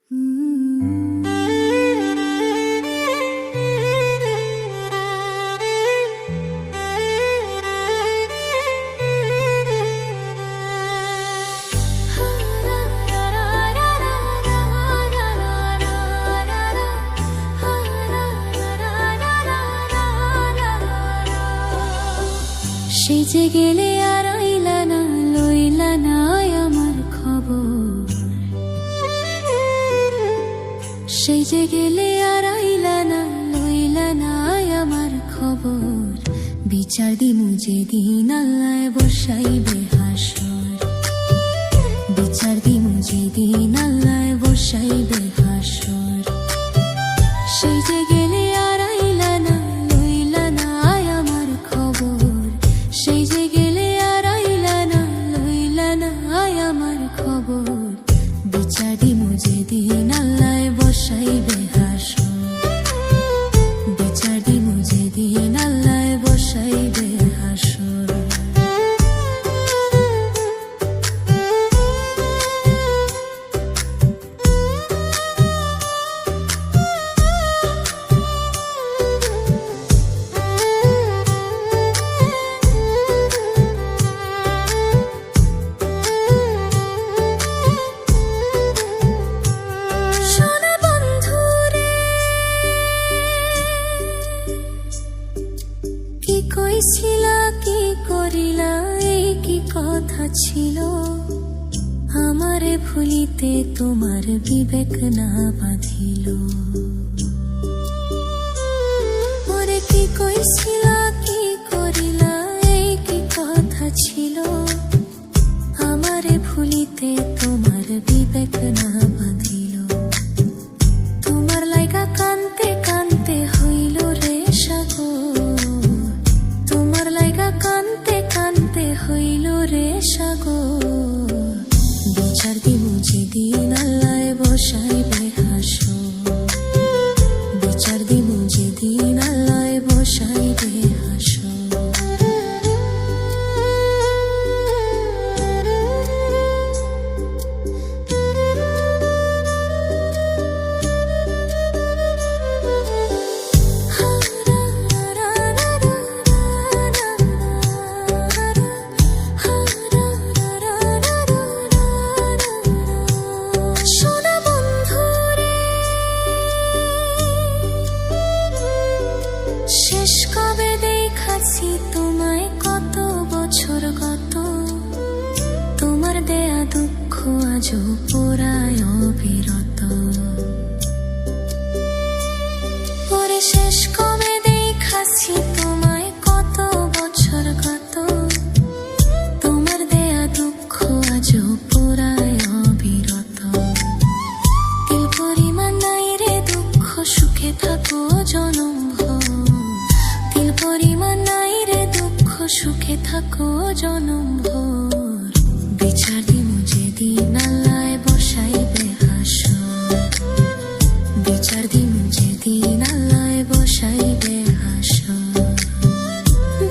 সেজে গেলে আর আইলা না, লইলা না আমার খবর। সেজে গেলে আর আইলা না, লইলা না আমার খবর। বিচার দিমু যেদিন আল্লাহ বসাইবে হাসর, বিচার দিমু যেদিন আল্লাহ বসাইবে হাসর। সেজে গেলে আর আইলা না, লইলা না আমার খবর। সেই যে গেলে আর আইলা না, লইলা না আমার খবর। বিচার দিমু যেদিন আল্লাহ বসাইবে হাসর, বিচার দিমু যেদিন আল্লাহ বসাইবে হাসর। কইছিলা কি করিলা, এই কি কথা ছিল? আমারে ভুলিতে তোমার বিবেক না বাঁধিল। ওরে কি কইছিলা কি করিলা, এই কি কথা ছিল? আমারে ভুলিতে তোমার বিবেক না বাঁধিল। তোমার লাইগা কানতে কানতে হইল রে সাগর, তোমার লাইগা কানতে কানতে হইল রে সাগর। বিচার দিমু যেদিন আল্লাহ বসাইবে হাসর, বিচার দিমু যেদিন আল্লাহ বসাইবে হাসর। শেষ কবে দেখাছি তোমায়, কত বছর গত? তোমার দেয়া দুঃখ আজও পোড়ায় অবিরত। ওরে শেষ কবে দেখাছি তোমায়, কত বছর গত? তোমার দেয়া দুঃখ আজও পোড়ায় অবিরত। তিল পরিমাণ নাই রে দুঃখ, সুখে থাকো জনম ভর। তিল পরিমাণ নাই রে দুঃখ, সুখে থাকো জনম ভর। বিচার দিমু যেদিন আল্লাহ বসাইবে হাসর, বিচার দিমু যেদিন আল্লাহ বসাইবে হাসর।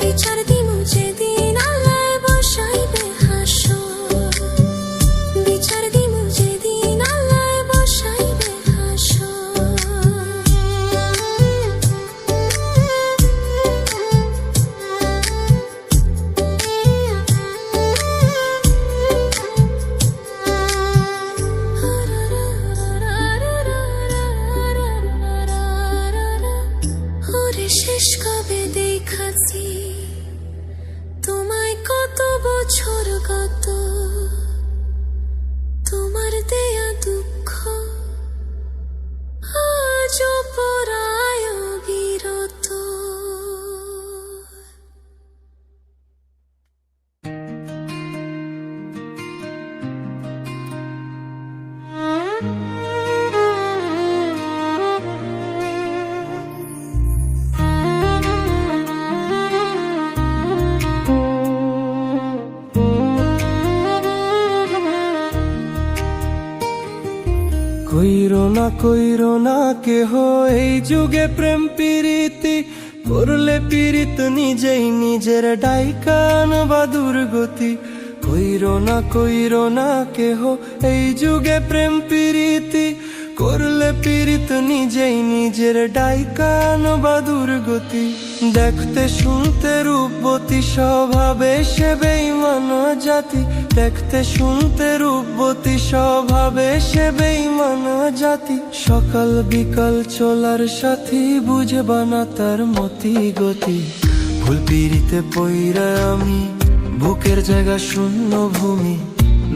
বিচার দিমু যেদিন আল্লাহ বসাইবে হাসর, বিচার দিমু যেদিন আল্লাহ বসাইবে হাসর। শেষ কবে দেখাছি তোমায়, কত বছর গত? তোমার দেয়া দুঃখ আজ পরায় বিরত। কইরো না কেহ এই যুগে প্রেম প্রীতি, করলে পীড়িত নিজেই নিজের ডাইকান বা দুর্গতি। কইরো না কেহ এই যুগে প্রেম প্রীতি, পীড়িত নিজেই নিজের ডাইকান বা দুর্গতি। দেখতে শুনতে রূপবতী স্বভাবে সে বেঈমান জাতি, দেখতে শুনতে রূপবতী স্বভাবে সে বেঈমান জাতি। সকাল বিকাল চলার সাথী বুঝবা না তার মতি গতি। ভুল পীড়িতে পইরা আমি বুকের জায়গা শূন্য ভূমি,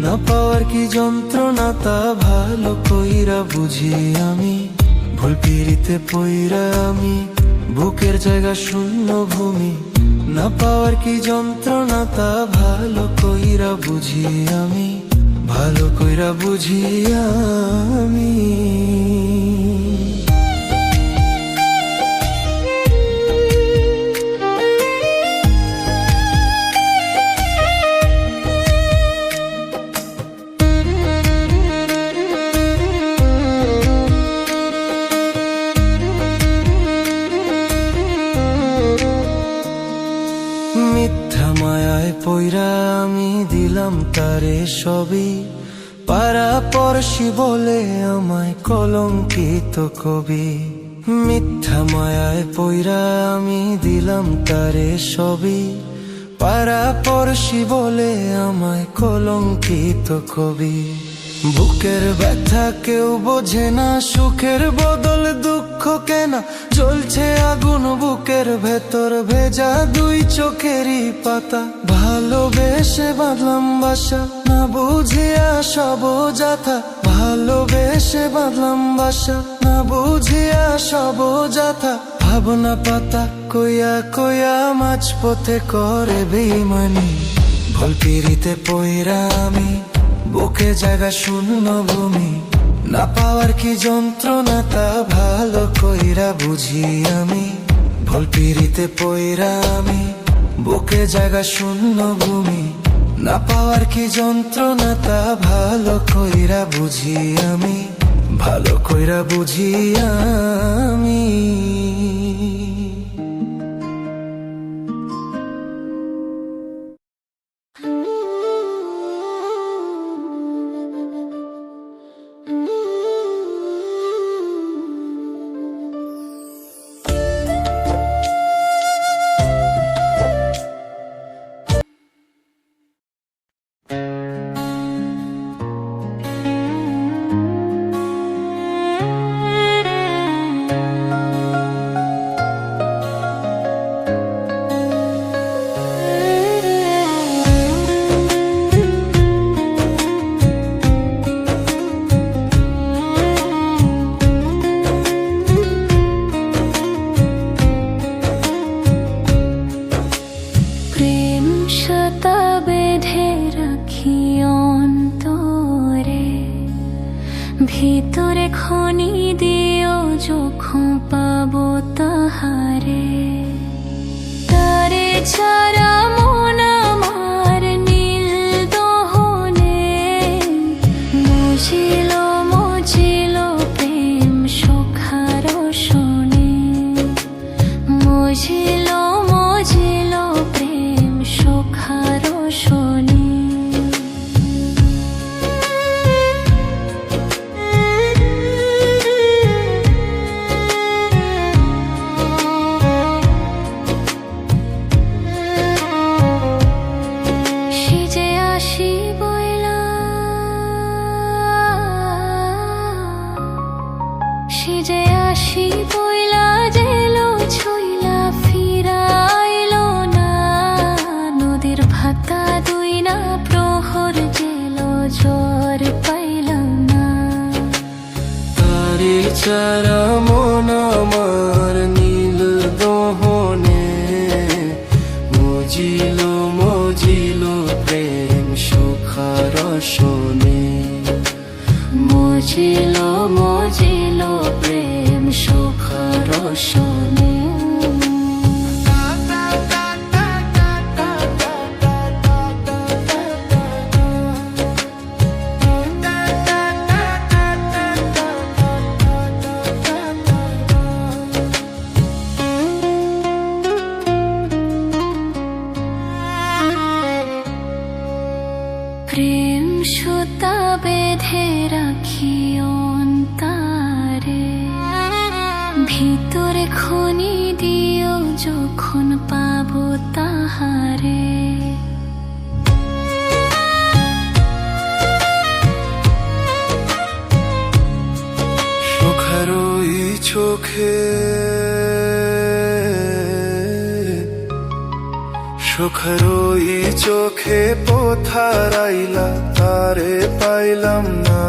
না পাওয়ার কি যন্ত্রণা তা ভালো কইরা বুঝি আমি। ভুল পীড়িতে পইরা আমি বুকের জায়গা শূন্য ভূমি, না পাওয়ার কি যন্ত্রণা তা ভালো কইরা বুঝি আমি, ভালো কইরা বুঝি আমি। মিথ্যা মায়ায় পইরা আমি দিলাম তারে সবই, পাড়া পড়শি বলে আমায় কলঙ্কিত কবি। মিথ্যা মায়ায় পইরা আমি দিলাম তারে সবই, পাড়া পড়শি বলে আমায় কলঙ্কিত কবি। বুকের ব্যথা কেউ বোঝে না, সুখের বদল দুঃখ কেনা, জ্বলছে আগুন বুকের ভেতর ভেজা দুই চোখেরই পাতা। ভালোবেসে বাঁধলাম বাসা না বুঝিয়া সব যাথা, ভালোবেসে বাঁধলাম বাসা না বুঝিয়া সব যাথা। ভাবনা পাতা কইয়া কইয়া মাঝ পথে করে বেইমানি। ভুল পীড়িতে পইরা আমি বুকে জায়গা শূন্য ভূমি, না পাওয়ার কি যন্ত্রণা তা ভালো কইরা বুঝি আমি। ভুল পীড়িতে পইরা আমি বুকে জায়গা শূন্য ভূমি, না পাওয়ার কি যন্ত্রণা তা ভালো কইরা বুঝি আমি, ভালো কইরা বুঝি আমি। ভিতরে খনি দিও যখন পাবো তাহারে, তারে ছাড়া মন আমার নীল দহনে। মজিল মজিল প্রেম সখার শোনে, মজিল মজিল প্রেম সখার শোনে। চারা মন আমার নীল দহনে, মজিল মজিল প্রেম সুখার শোনে, মজিল মজিল প্রেম সুখার শোনে। প্রেম সুতা বেঁধে রাখি অন্তরে, এখনই দিও যখন পাবো তাহারে। সুখের ওই চোখে, সুখের ওই চোখে পোথারাইলা তারে পাইলাম না।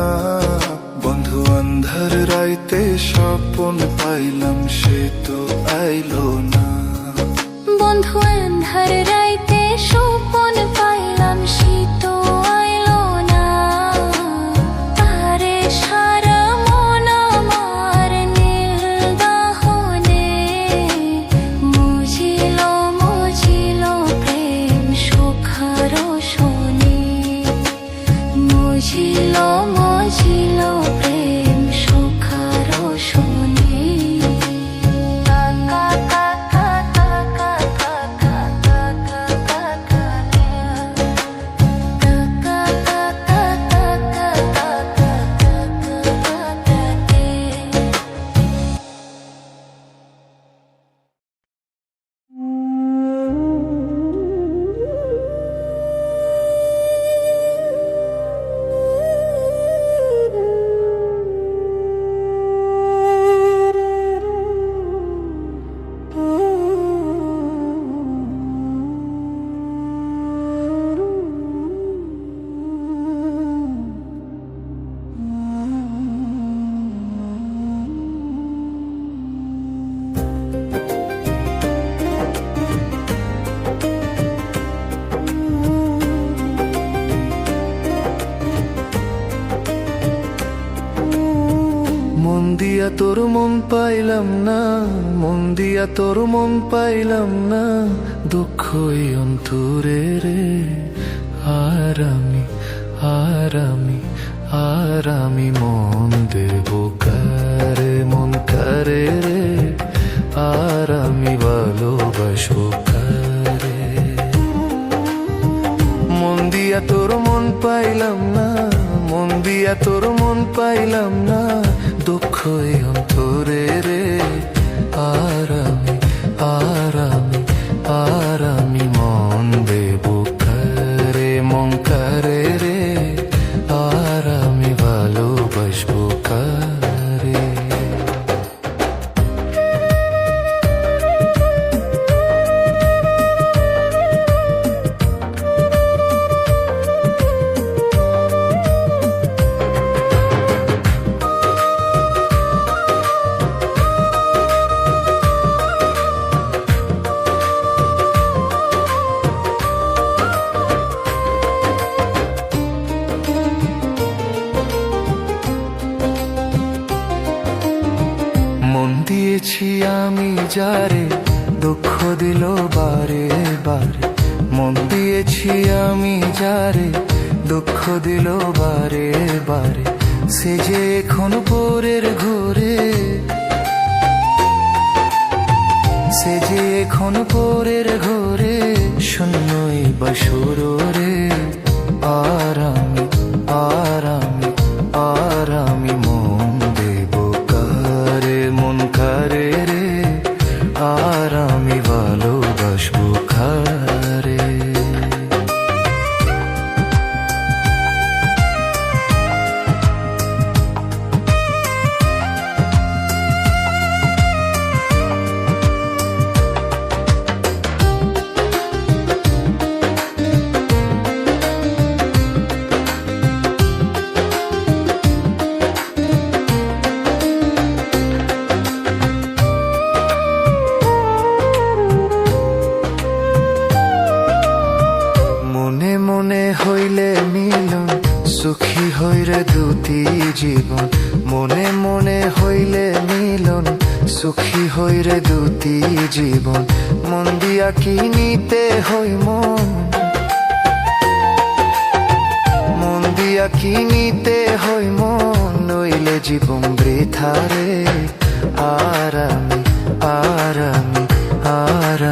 বন্ধু আন্ধার রাইতে স্বপন পাইলাম সে তো আইলো না। বন্ধু আন্ধার রাইতে স্বপন পাইলাম সে তো আইলো না। তারে সারা মন আমার নীল দাহনে মুজিল মুজিল প্রেম সুখার শোনে। মুজিল মুজিল প্রেম সুখার শোনে। মন দিয়া তোর মন পাইলাম না, মন দিয়া তোর মন পাইলাম না। দুঃখই অন্তরে রে, আর আমি মন দেব কারে, মন কারে রে, আর আমি ভালোবাসবো কারে। মন দিয়া তোর মন পাইলাম না, মন দিয়া তোর মন পাইলাম না। দুঃখই অন্তরে রে, আর আমি মন দেব কারে, মন কারে রে, আর আমি ভালোবাসবো কারে। মন দিয়েছি আমি যারে, দুঃখ দিল বারে বারে। মন দিয়েছি আমি যারে, দুঃখ দিল বারে বারে। সে যে এখন পরের ঘরে, সে যে এখন পরের ঘরে। শূন্যই বাসুর রে, আর আমি মন দেব কারে, মন কারে রে, আর আমি ভালোবাসবো কারে। হইলে মিলন সুখী হইরে দুটি জীবন। মনে মনে হইলে মিলন সুখী হইরে দুটি জীবন। মন দিয়া কিনিতে হই মন, মন দিয়া কিনিতে হই মন। নইলে জীবন বৃথারে, আর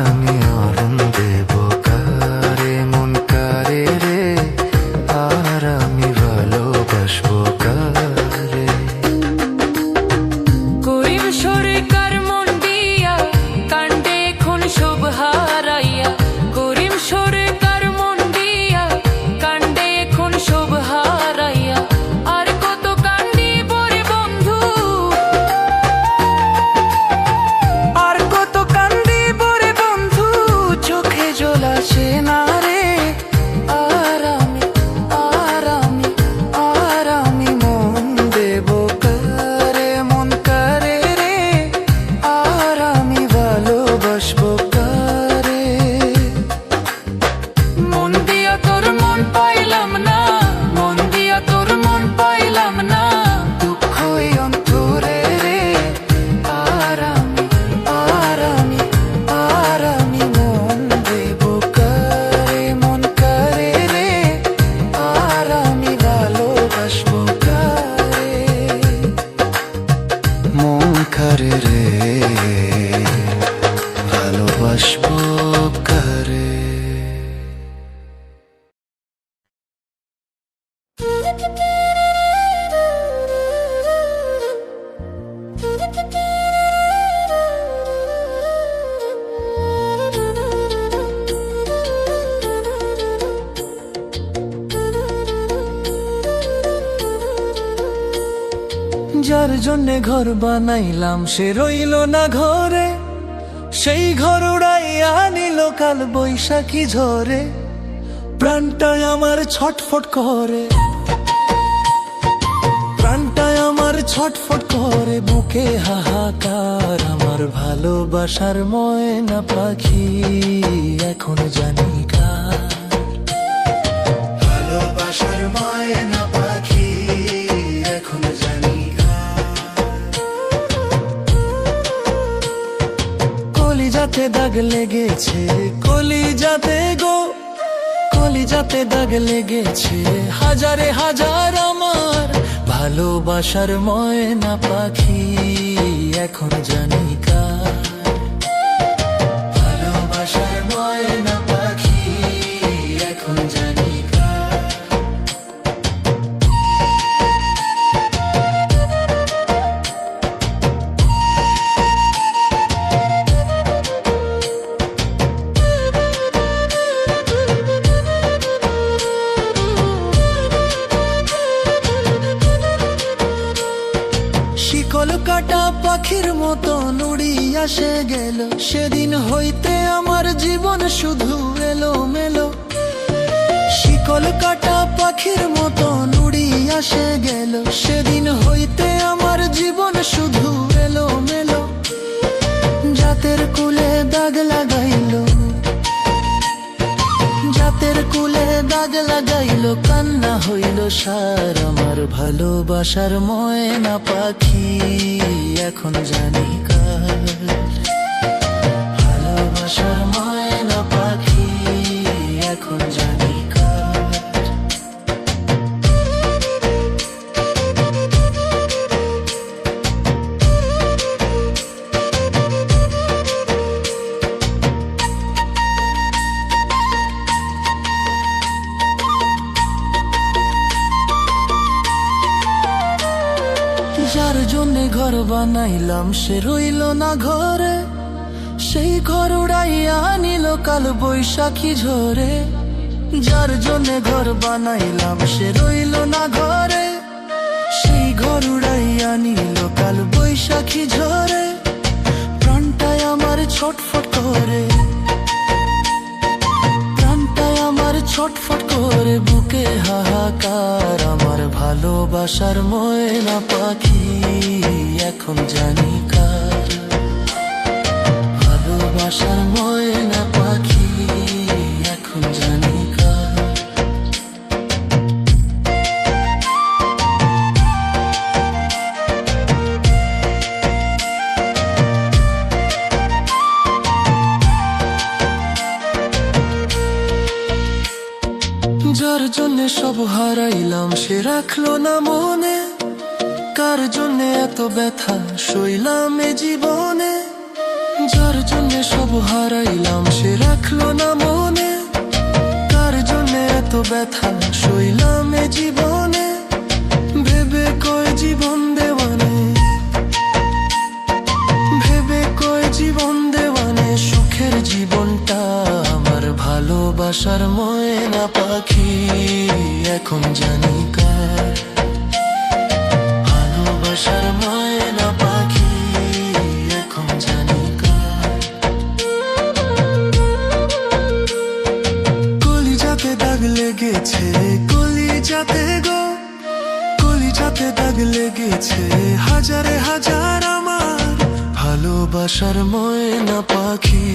আমি অরণ দেব কারে, মন কারে রে, আর আমি ভালোবাসবো কারে। গরিব সরকার মন দিয়া যার জন্যে ঘর বানাইলাম সে রইল না ঘরে, সেই ঘর উড়াইয়া নিল কাল বৈশাখী ঝরে। প্রাণটায় আমার ছটফট করে, প্রাণটায় আমার ছটফট করে, বুকে হাহাকার। আমার ভালোবাসার ময়না পাখি এখন জানি কার। ভালোবাসার ময়না পাখি এখন জানি কার। কলিজাতে দাগ লেগেছে, কলিজাতে গো, কলিজাতে দাগ লেগেছে হাজারে হাজার আমার ভালোবাসার ময়না পাখি এখন জানি কার। ভালোবাসার ময়না পাখি এখন জানি কার। শিকল কাটা পাখির মতো উড়িয়া সে গেল, সেদিন হইতে আমার জীবন শুধু এলো মেলো। শিকল কাটা পাখির মতো উড়িয়া সে গেল, সেদিন হইতে আমার জীবন শুধু এলো মেলো। জাতের কুলে দাগ লাগাইল, জাতের কুলে দাগ লাগাইল, কান্না হইল সার। আমার ভালোবাসার ময়না পাখি এখন জানি কার। ভালোবাসার ময়না পাখি এখন জানি কার। যার জন্যে ঘর বানাইলাম সে রইল না ঘরে, সেই ঘর উড়াইয়া নিল কাল বৈশাখী ঝরে। যার জন্যে ঘর বানাইলাম সে রইল না ঘরে, সেই ঘর উড়াইয়া নিল কাল বৈশাখী ঝরে। প্রাণটায় আমার ছটফট করে, প্রাণটায় আমার ছটফট করে, বুকে হাহাকার। আমার ভালোবাসার ময়না পাখি এখন জানি কার। ভালোবাসার ময়না পাখি এখন জানি কার। যার জন্যে সব হারাইলাম সে রাখলো না মনে, কার জন্যে এত ব্যথা সইলাম এ জীবনে। যার জন্যে সব হারাইলাম সে রাখলো না মনে, কার জন্যে এত ব্যথা সইলাম এ জীবনে। ভেবে কয় জীবন দেওয়ানে, ভেবে কয় জীবন দেওয়ানে, সুখের জীবনটা আমার ভালোবাসার ময়না পাখি এখন জানি কার। ভালোবাসার ময়না পাখি এখন জানি কার। কলিজাতে দাগ লেগেছে, কলিজাতে গো, কলিজাতে দাগ লেগেছে হাজারে হাজার আমার ভালোবাসার ময়না পাখি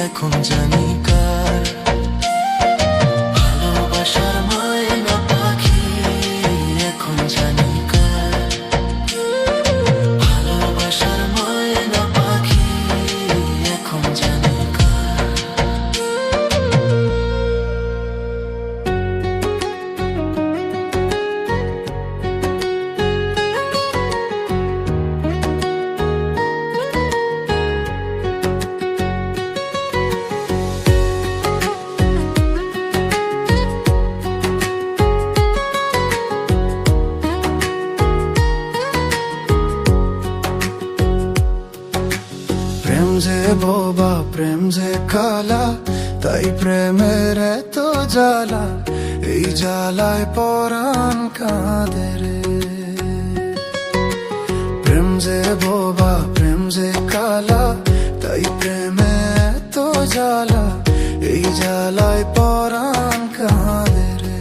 এখন জানি কার। ভালোবাসার ময়না পাখি এখন জানি কার। ভালোবাসার ময়না পাখি এখন জানি কার। প্রেম যে বোবা, প্রেম যে কালা, তাই প্রেমের এত জ্বালা। এই জ্বালায় পরাণ কাঁদে রে। যে বোবা প্রেম যে কালা, তাই প্রেমে এত জ্বালা, এই জ্বালায় পরাণ কাঁদে রে।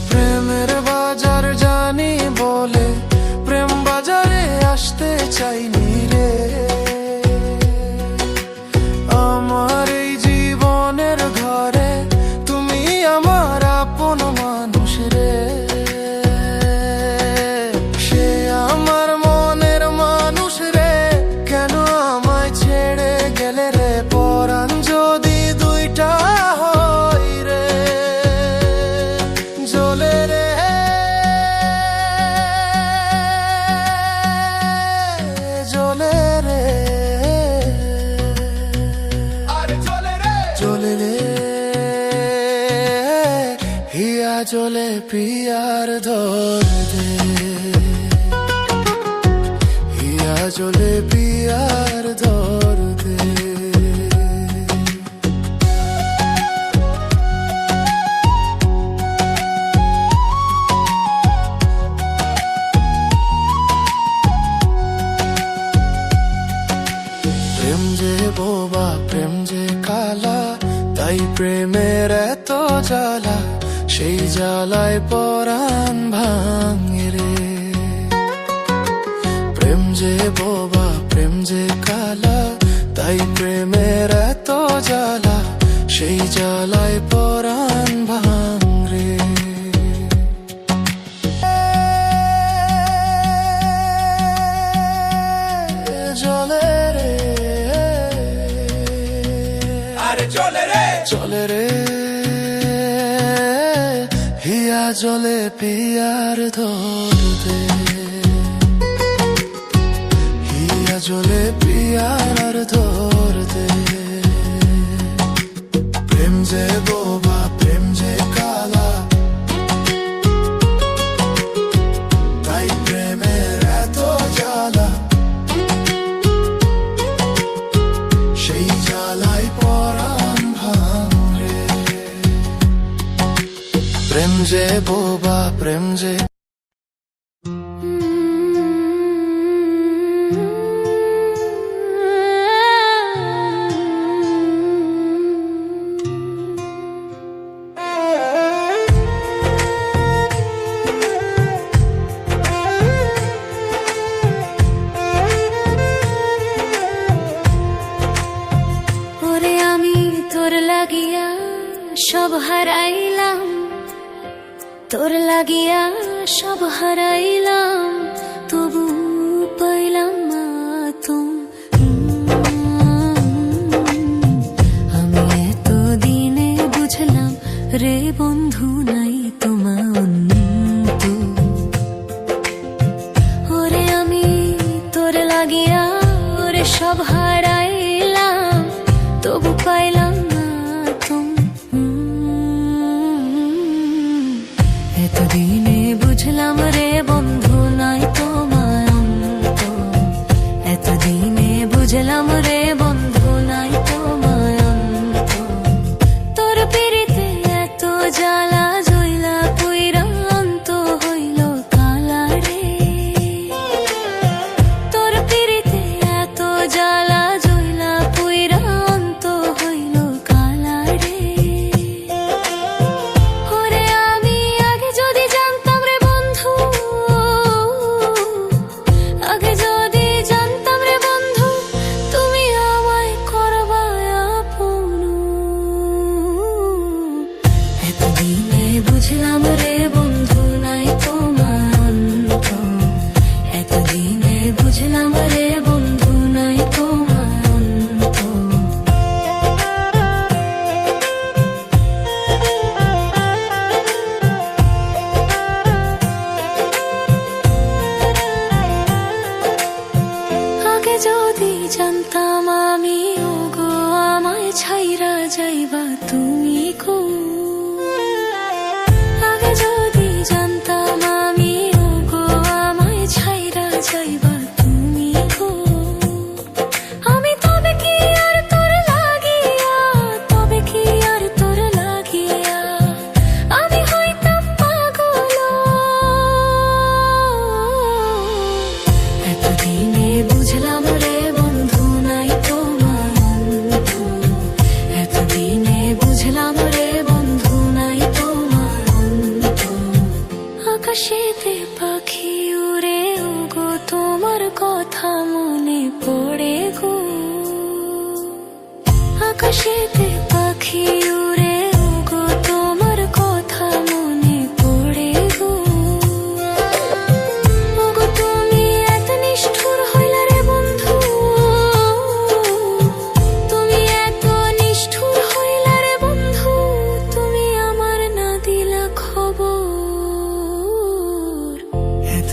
প্রেমের বাজার জানি বলে প্রেম বাজারে আসতে চাইনি রে। আমার এই জীবনের ঘরে তুমি আমার আপন মানুষ রে। সে আমার মনের মানুষ রে, কেন আমায় ছেড়ে গেলে রে? পরাণ যদি দুইটা হই রে, জ্বলে রে জ্বলে রে, জ্বলে রে, হিয়া জ্বলে পিয়ার ধর দে, হিয়া জ্বলে পিয়ার ধর দে। প্রেম যে বোবা প্রেম যে কালা, তাই প্রেমের এত জ্বালা, সেই জ্বালায় পরাণ ভাঙে রে। প্রেম যে বোবা প্রেম যে কালা, তাই প্রেমের এত জ্বালা, সেই জ্বালায় পরাণ ভাঙ রে। জ্বলে রে, জ্বলে রে, হিয়া জ্বলে পিয়ার ধর দে, হিয়া জ্বলে পিয়ার ধর দে। প্রেম যে বোবা প্রেম যে কালা, তাই প্রেমের এত জ্বালা, সেই জ্বালায় পরাণ ভাঙে। প্রেম যে বোবা প্রেম যে ওরে আমি তোর লাগিয়া সব হারাইলাম, তোর লাগিয়া সব হারাইলাম, তবু পাইলাম না আমি এত দিনে বুঝলাম রে বন্ধু নাই তোমার। ওরে আমি তোর লাগিয়া ওরে সব হারাইলাম, তবু পাইলাম না এতদিনে বুঝলাম রে বন্ধু নাই তোমার অন্ত। এতদিনে বুঝলাম রে বন্ধু নাই তোমার অন্ত। তোর পিড়িতে এত জ্বালা জইলা পুইরা অন্ত হইল কালা রে। তোর পিড়িতে এত জ্বালা জইলা পুইরা অন্ত হইল কালা রে। ওরে আমি আগে যদি জানতাম রে বন্ধু, আগে যদি জানতাম রে বন্ধু, তুমি আমায় করবা আপন। এতদিনে বুঝলাম রে বন্ধু নাই তোমার অন্ত। এতদিনে বুঝলাম রে বন্ধু নাই তোমার অন্ত। আগে যদি জানতাম আমি ওগো আমায় ছাইরা যাইবা তুমি কো। আগে যদি জানতাম আমি ওগো আমায় ছাইরা যাইবা তুমি কো। আমি তবে কি আর তোর লাগিয়া, তবে কি আর তোর লাগিয়া আমি হইতাম পাগল।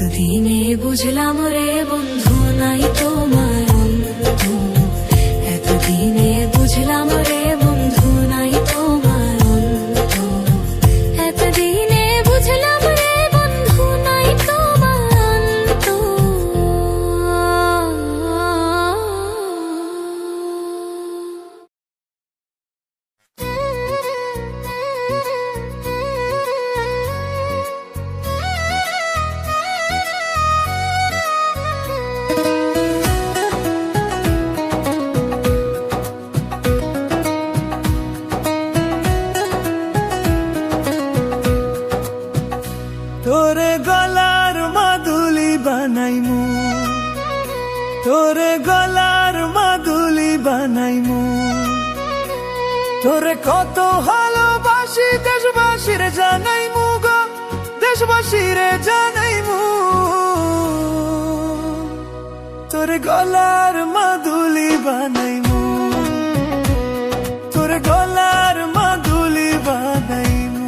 এতদিনে বুঝলাম রে বন্ধু নাই তোমার অন্ত, এতদিনে বুঝলাম রে বন্ধু নাই তোমার অন্ত, এতদিনে বুঝলাম রে বন্ধু নাই তোমার অন্ত। তোরে গলার মাদুলি বানাইমু, তোরে গলার মাদুলি বানাইমু, তোরে কত ভালোবাসি দেশবাসীরে জানাইমু গো, দেশবাসীরে জানাইমু। তোরে গলার মাদুলি বানাইমু, তোরে গলার মাদুলি বানাইমু।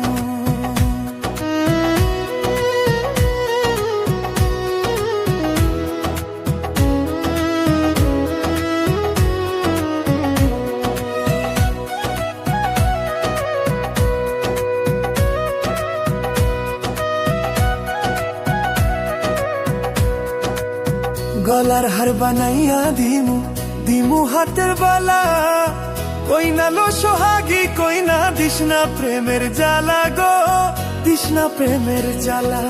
গলার হার বানাইয়া দিমু, দিমু হাতের বালা, কইনা লো সোহাগী কইনা দিশনা প্রেমের জ্বালা গো, দিশনা প্রেমের জ্বালা।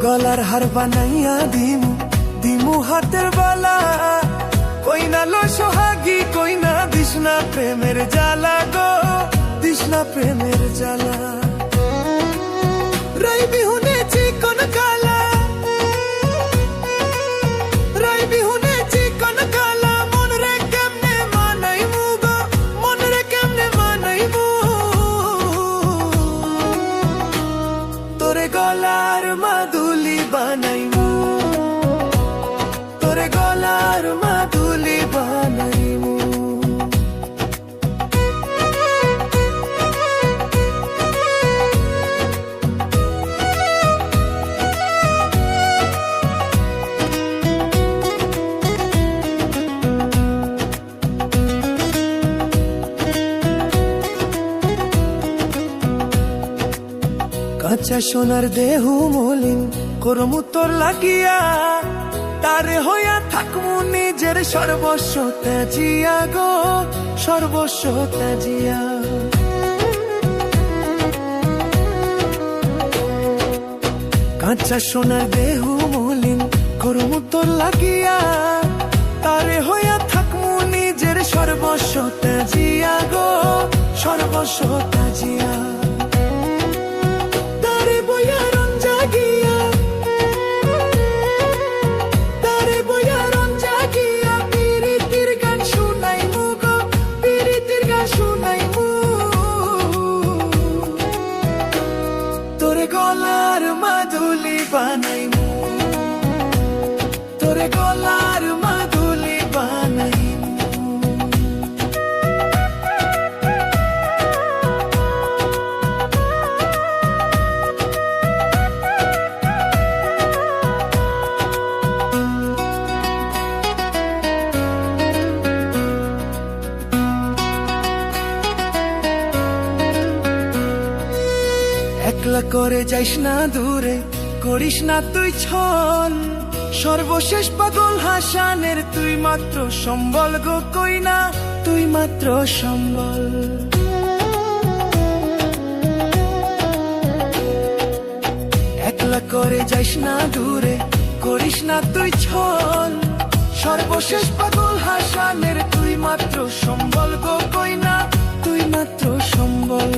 গলার হার বানাইয়া দিমু, দিমু হাতের বালা, কইনা লো সোহাগী কইনা দিশনা প্রেমের জ্বালা গো, দিশনা প্রেমের জ্বালা। রাই বিহুনে চিকন কালা, রাই বিহুনে চিকন কালা, মন রে কেমনে মানাইমু গো, মন রে কেমনে মানাইমু। তোরে গলার মাদুলি বানাইমু, তোরে গলার মাদুলি বানাইমু। কাঁচা সোনার দেহু মলিন করমু তোর লাগিয়া, তারে হইয়া থাকমু নিজের সর্বস্ব ত্যাজিয়া গো, সর্বস্ব ত্যাজিয়া। কাঁচা সোনার দেহু মলিন করমু তোর লাগিয়া, তারে হইয়া থাকমু নিজের সর্বস্ব ত্যাজিয়া গো, সর্বস্ব ত্যাজিয়া। তোরে গলার মাদুলি বানাইমু, তোরে গলার মাদুলি বানাইমু। একলা করে যাইস না দূরে, করিস না তুই ছল, সর্বশেষ পাগল হাসানের তুই মাত্র সম্বল গো, কইনা তুই মাত্র সম্বল। একলা করে যাইস না দূরে, করিস না তুই ছল, সর্বশেষ পাগল হাসানের তুই মাত্র সম্বল গো, কইনা তুই মাত্র সম্বল।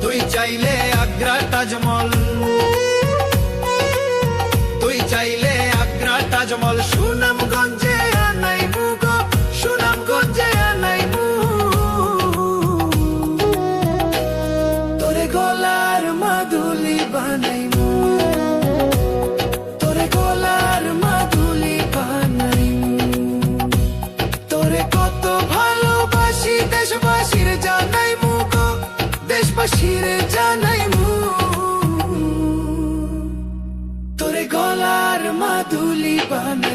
তুই চাইলে আগ্রা তাজমহল, তুই চাইলে আগ্রা তাজমহল সুনামগঞ্জে আনাইমু গো, সুনামগঞ্জে আনাইমু। তোরে গলার মাদুলি বানাইমু, তোরে গলার মাদুলি বানাইমু। তোরে কত ভালোবাসি দেশবাসীর জানাইমু গো, বাসিরে জানাই মু তোরে গলার মাদুলি বানাই